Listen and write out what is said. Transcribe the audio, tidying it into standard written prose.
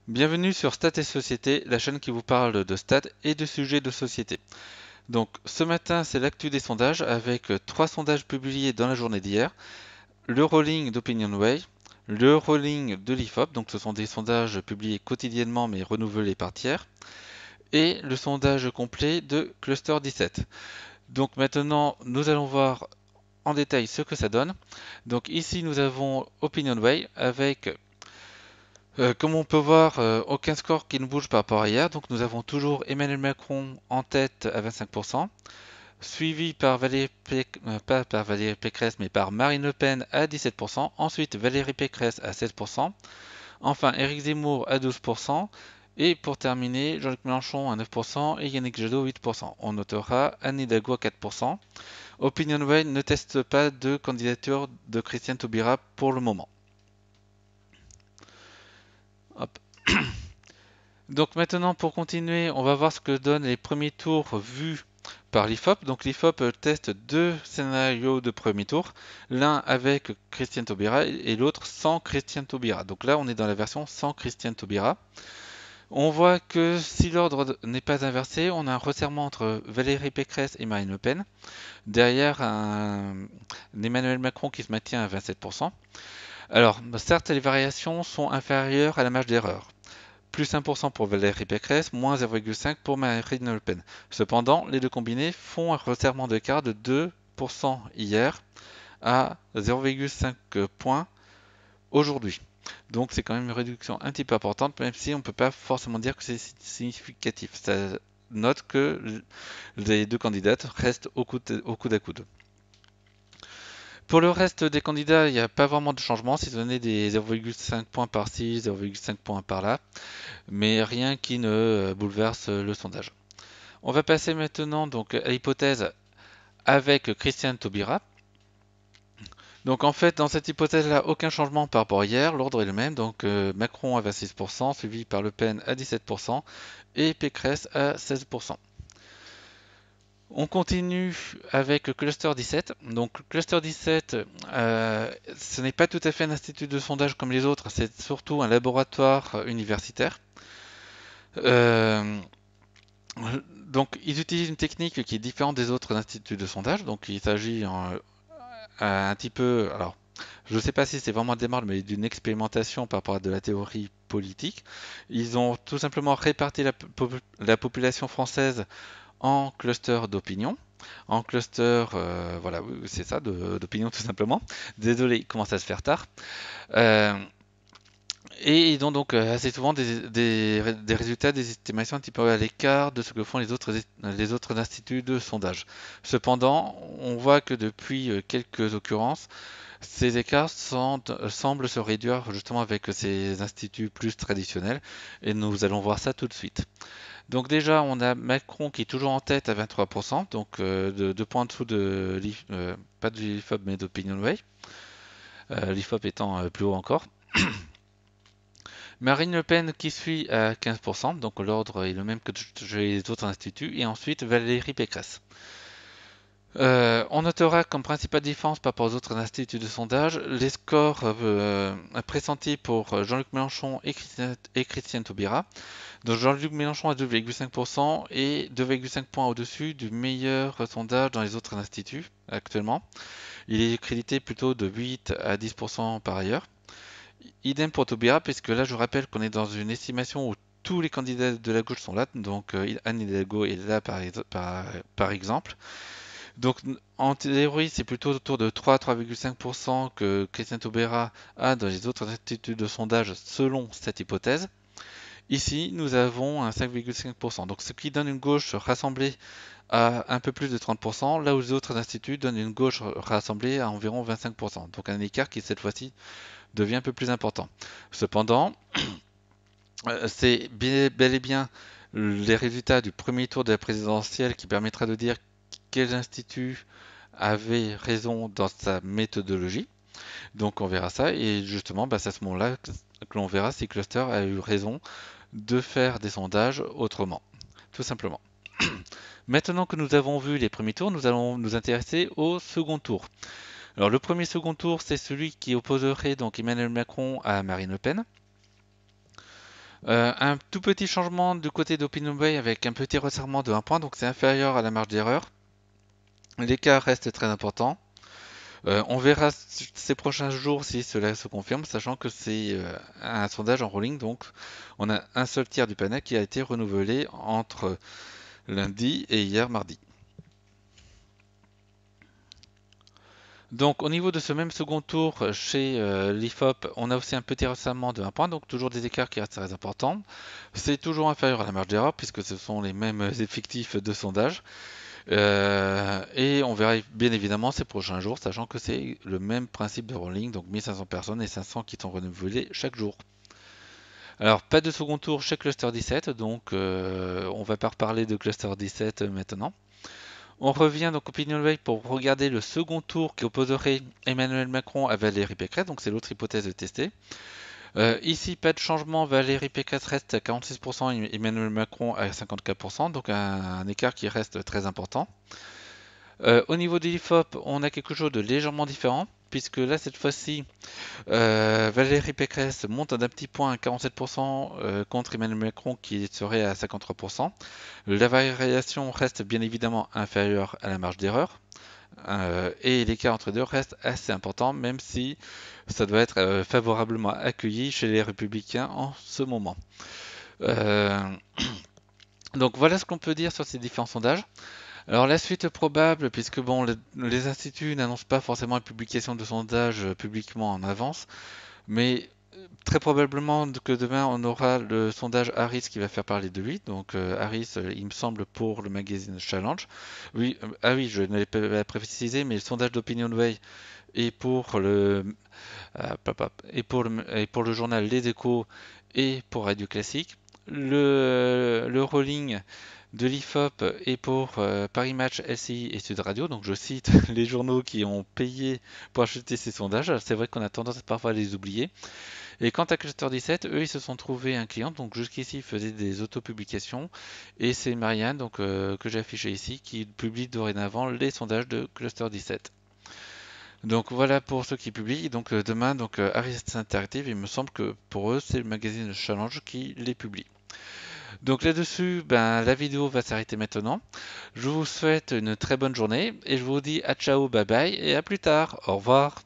Bienvenue sur Stats et Société, la chaîne qui vous parle de stats et de sujets de société. Donc ce matin, c'est l'actu des sondages avec trois sondages publiés dans la journée d'hier. Le rolling d'OpinionWay, le rolling de l'IFOP, donc ce sont des sondages publiés quotidiennement mais renouvelés par tiers, et le sondage complet de Cluster 17. Donc maintenant, nous allons voir en détail ce que ça donne. Donc ici, nous avons OpinionWay avec comme on peut voir, aucun score qui ne bouge par rapport à hier. Donc nous avons toujours Emmanuel Macron en tête à 25%, suivi par pas par Valérie Pécresse, mais par Marine Le Pen à 17%. Ensuite Valérie Pécresse à 16%. Enfin Éric Zemmour à 12%. Et pour terminer, Jean-Luc Mélenchon à 9% et Yannick Jadot à 8%. On notera Anne Hidalgo à 4%. OpinionWay ne teste pas de candidature de Christiane Taubira pour le moment. Hop. Donc maintenant, pour continuer, on va voir ce que donnent les premiers tours vus par l'IFOP. Donc l'IFOP teste deux scénarios de premier tour, l'un avec Christiane Taubira et l'autre sans Christiane Taubira. Donc là, on est dans la version sans Christiane Taubira. On voit que si l'ordre n'est pas inversé, on a un resserrement entre Valérie Pécresse et Marine Le Pen. Derrière, un Emmanuel Macron qui se maintient à 27%. Alors, certes, les variations sont inférieures à la marge d'erreur. Plus 1% pour Valérie Pécresse, moins 0,5 pour Marine Le Pen. Cependant, les deux combinés font un resserrement d'écart de 2% hier à 0,5 points aujourd'hui. Donc c'est quand même une réduction un petit peu importante, même si on ne peut pas forcément dire que c'est significatif. Ça note que les deux candidates restent au coude à coude. Pour le reste des candidats, il n'y a pas vraiment de changement, si ce n'est des 0,5 points par-ci, 0,5 points par-là, mais rien qui ne bouleverse le sondage. On va passer maintenant donc à l'hypothèse avec Christiane Taubira. Donc en fait, dans cette hypothèse-là, aucun changement par rapport à hier, l'ordre est le même, donc Macron à 26%, suivi par Le Pen à 17% et Pécresse à 16%. On continue avec Cluster 17. Donc Cluster 17, ce n'est pas tout à fait un institut de sondage comme les autres, c'est surtout un laboratoire universitaire. Euh, donc ils utilisent une technique qui est différente des autres instituts de sondage. Donc il s'agit un petit peu, alors je ne sais pas si c'est vraiment des marges, mais d'une expérimentation par rapport à de la théorie politique. Ils ont tout simplement réparti la population française en clusters d'opinion. En cluster, voilà, oui, c'est ça, d'opinion tout simplement. Désolé, il commence à se faire tard. Euh, et ils ont donc assez souvent des résultats, des estimations un petit peu à l'écart de ce que font les autres instituts de sondage. Cependant, on voit que depuis quelques occurrences, ces écarts semblent se réduire justement avec ces instituts plus traditionnels. Et nous allons voir ça tout de suite. Donc déjà, on a Macron qui est toujours en tête à 23%, donc de 2 points en dessous pas de l'IFOP mais d'OpinionWay, l'IFOP étant plus haut encore. Marine Le Pen qui suit à 15%, donc l'ordre est le même que chez les autres instituts, et ensuite Valérie Pécresse. On notera comme principale différence par rapport aux autres instituts de sondage les scores pressentis pour Jean-Luc Mélenchon et Christiane Taubira. Donc Jean-Luc Mélenchon à 2,5% et 2,5 points au-dessus du meilleur sondage dans les autres instituts actuellement. Il est crédité plutôt de 8 à 10% par ailleurs. Idem pour Taubira, puisque là je rappelle qu'on est dans une estimation où tous les candidats de la gauche sont là, donc Anne Hidalgo est là par exemple. Donc en théorie, c'est plutôt autour de 3,5% que Christian Taubira a dans les autres instituts de sondage selon cette hypothèse. Ici, nous avons un 5,5%, donc ce qui donne une gauche rassemblée à un peu plus de 30%, là où les autres instituts donnent une gauche rassemblée à environ 25%, donc un écart qui cette fois-ci devient un peu plus important. Cependant, c'est bel et bien les résultats du premier tour de la présidentielle qui permettra de dire quel institut avait raison dans sa méthodologie. Donc on verra ça, et justement, c'est à ce moment-là que l'on verra si Cluster a eu raison de faire des sondages autrement, tout simplement. Maintenant que nous avons vu les premiers tours, nous allons nous intéresser au second tour. Alors le premier second tour, c'est celui qui opposerait donc Emmanuel Macron à Marine Le Pen. Un tout petit changement du côté d'OpinionWay avec un petit resserrement de 1 point, donc c'est inférieur à la marge d'erreur. L'écart reste très important. On verra ces prochains jours si cela se confirme, sachant que c'est un sondage en rolling, donc on a un seul tiers du panel qui a été renouvelé entre lundi et hier mardi. Donc au niveau de ce même second tour chez l'IFOP, on a aussi un petit resserrement de 1 point, donc toujours des écarts qui restent très importants. C'est toujours inférieur à la marge d'erreur puisque ce sont les mêmes effectifs de sondage. Et on verra bien évidemment ces prochains jours, sachant que c'est le même principe de rolling, donc 1500 personnes et 500 qui sont renouvelées chaque jour. Alors, pas de second tour chez Cluster 17, donc on va pas reparler de Cluster 17 maintenant. On revient donc au Opinionway pour regarder le second tour qui opposerait Emmanuel Macron à Valérie Pécresse, donc c'est l'autre hypothèse de tester. Ici, pas de changement, Valérie Pécresse reste à 46% et Emmanuel Macron à 54%, donc un écart qui reste très important. Au niveau de l'IFOP, on a quelque chose de légèrement différent, puisque là, cette fois-ci, Valérie Pécresse monte d'un petit point à 47% contre Emmanuel Macron qui serait à 53%. La variation reste bien évidemment inférieure à la marge d'erreur. Et l'écart entre deux reste assez important, même si ça doit être favorablement accueilli chez les républicains en ce moment. Euh, donc voilà ce qu'on peut dire sur ces différents sondages. Alors la suite probable, puisque bon, les instituts n'annoncent pas forcément la publication de sondages publiquement en avance, mais très probablement que demain on aura le sondage Harris qui va faire parler de lui. Donc Harris, il me semble pour le magazine Challenge. Oui, ah oui, je ne l'ai pas précisé, mais le sondage d'OpinionWay est pour et pour le journal Les Échos et pour Radio Classique. Le rolling de l'IFOP est pour Paris Match, LCI et Sud Radio. Donc je cite les journaux qui ont payé pour acheter ces sondages. C'est vrai qu'on a tendance parfois à les oublier. Et quant à Cluster 17, eux ils se sont trouvés un client. Donc jusqu'ici ils faisaient des autopublications. Et c'est Marianne donc, que j'ai affiché ici qui publie dorénavant les sondages de Cluster 17. Donc voilà pour ceux qui publient. Donc demain, donc Harris Interactive, il me semble que pour eux, c'est le magazine Challenge qui les publie. Donc là-dessus, ben, la vidéo va s'arrêter maintenant. Je vous souhaite une très bonne journée et je vous dis à ciao, bye bye et à plus tard. Au revoir.